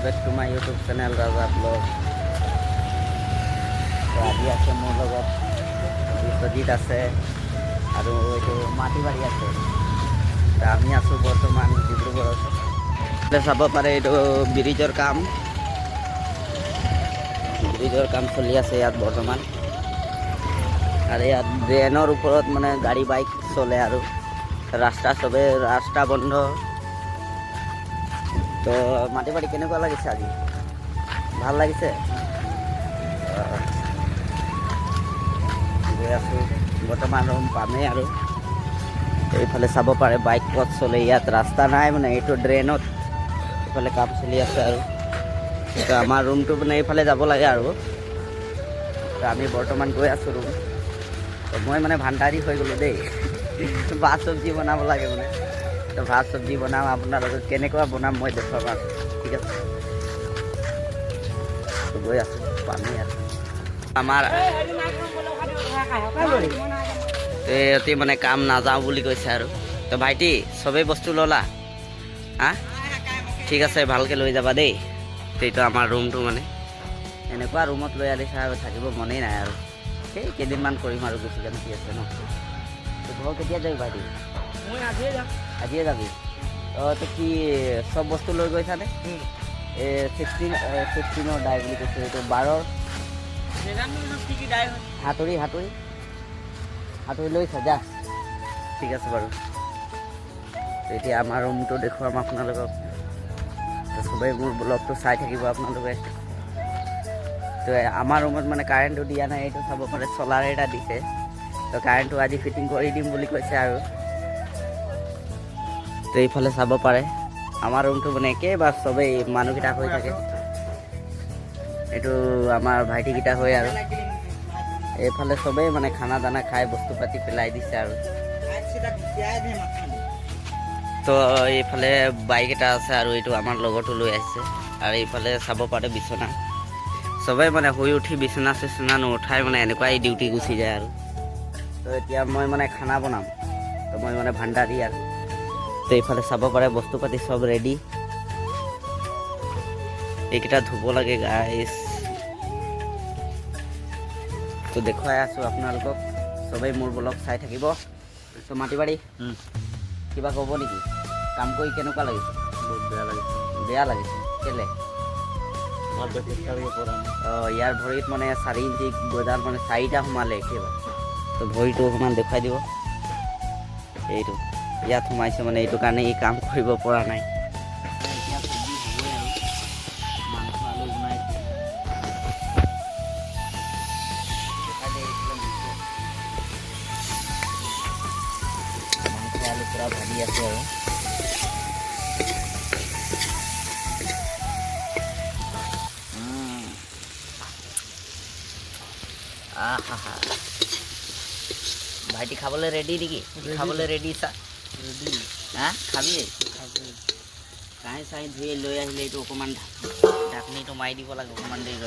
back to my YouTube channel Raza Vlog. তো আজি আছে মোৰ লগত বিশ্বজিৎ আছে আৰু এইটো মাটিবাৰী আছে। তো আমি আছোঁ বৰ্তমান ডিব্ৰুগড়ত। চাব পাৰে এইটো ব্ৰিজৰ কাম চলি আছে ইয়াত বৰ্তমান। আৰু ইয়াত ড্ৰেইনৰ ওপৰত মানে গাড়ী বাইক চলে আৰু ৰাস্তা বন্ধ। তো মাটিবাৰী কেনেকুৱা লাগিছে আজি? ভাল লাগিছে? গৈ আছোঁ বৰ্তমান ৰুম পামেই আৰু এইফালে চাব পাৰে বাইক পথ চলে। ইয়াত ৰাস্তা নাই মানে এইটো ড্ৰেইনত এইফালে কাম চলি আছে আৰু তো আমাৰ ৰুমটো মানে এইফালে যাব লাগে আৰু তো আমি বৰ্তমান গৈ আছোঁ ৰুম। তো মই মানে ভাণ্ডাৰী হৈ গ'লোঁ দেই। ভাত চব্জি বনাব লাগে মানে। তো ভাত চব্জি বনাম, আপোনালোকক কেনেকুৱা বনাম মই দেখুৱাম আৰু ঠিক আছে। তো গৈ আছোঁ পামেই আৰু আমাৰ এতি মানে কাম নাযাওঁ বুলি কৈছে আৰু। তো ভাইটি চবেই বস্তু ল'লা? হা ঠিক আছে, ভালকৈ লৈ যাবা দেই। এইটো আমাৰ ৰুমটো মানে এনেকুৱা ৰুমত লৈ আনিছা আৰু থাকিব মনেই নাই আৰু সেই কেইদিনমান কৰিম আৰু গুচি যাম। কি আছে ন? তো ঘৰ কেতিয়া যাবি ভাইটি? মই আজিয়ে যাবি? অঁ তো কি চব বস্তু লৈ গৈছানে? এই 16ৰ ডাই বুলি কৈছে, এইটো 12ৰ হাতুৰি লৈছা? যা ঠিক আছে বাৰু। এতিয়া আমাৰ ৰুমটো দেখুৱাম আপোনালোকক। চবেই মোৰ ব্লগটো চাই থাকিব আপোনালোকে। তো আমাৰ ৰুমত মানে কাৰেণ্টটো দিয়া নাই, এইটো চাব পাৰে চলাৰ এটা দিছে। তো কাৰেণ্টটো আজি ফিটিং কৰি দিম বুলি কৈছে আৰু। তো এইফালে চাব পাৰে আমাৰ ৰুমটো মানে একেবাৰে চবেই মানুহকেইটা হৈ থাকে। এইটো আমাৰ ভাইটিকেইটা হৈ আৰু এইফালে চবেই মানে খানা দানা খাই বস্তু পাতি পেলাই দিছে আৰু। তো এইফালে বাইক এটা আছে আৰু এইটো আমাৰ লগতো লৈ আহিছে। আৰু এইফালে চাব পাৰে বিচনা। চবেই মানে শুই উঠি বিচনা চিচনা নুঠাই মানে এনেকুৱাই ডিউটি গুচি যায় আৰু। তো এতিয়া মই মানে খানা বনাম। তো মই মানে ভাণ্ডাৰী আৰু। তো এইফালে চাব পাৰে বস্তু পাতি চব ৰেডি। এইকেইটা ধুব লাগে গাইছ। তো দেখুৱাই আছোঁ আপোনালোকক, চবেই মোৰ ব্লগ চাই থাকিব। তো মাটিবাৰী কিবা ক'ব নেকি? কাম কৰি কেনেকুৱা লাগিছে? বহুত বেয়া লাগিছে কেলে? অঁ ইয়াৰ ভৰিত মানে 4 ইঞ্চি গজাল মানে 4টা সোমালে একেবাৰে। তো ভৰিটো অকণমান দেখুৱাই দিব। এইটো ইয়াত সোমাইছে মানে, এইটো কাৰণে ই কাম কৰিব পৰা নাই। এতিয়া চব্জি হ'বই আৰু মাংস আলু বনাইছে। মাংস আলু পূৰা ভাজি আছে আৰু ভাইটি খাবলৈ ৰেডি নেকি? খাবলৈ ৰেডি চা? হা খাবি? কাঁহী চাঁহী ধুই লৈ আহিলে এইটো অকণমান ঢাকনিটো মাৰি দিব লাগে অকণমান দেৰি ৰ।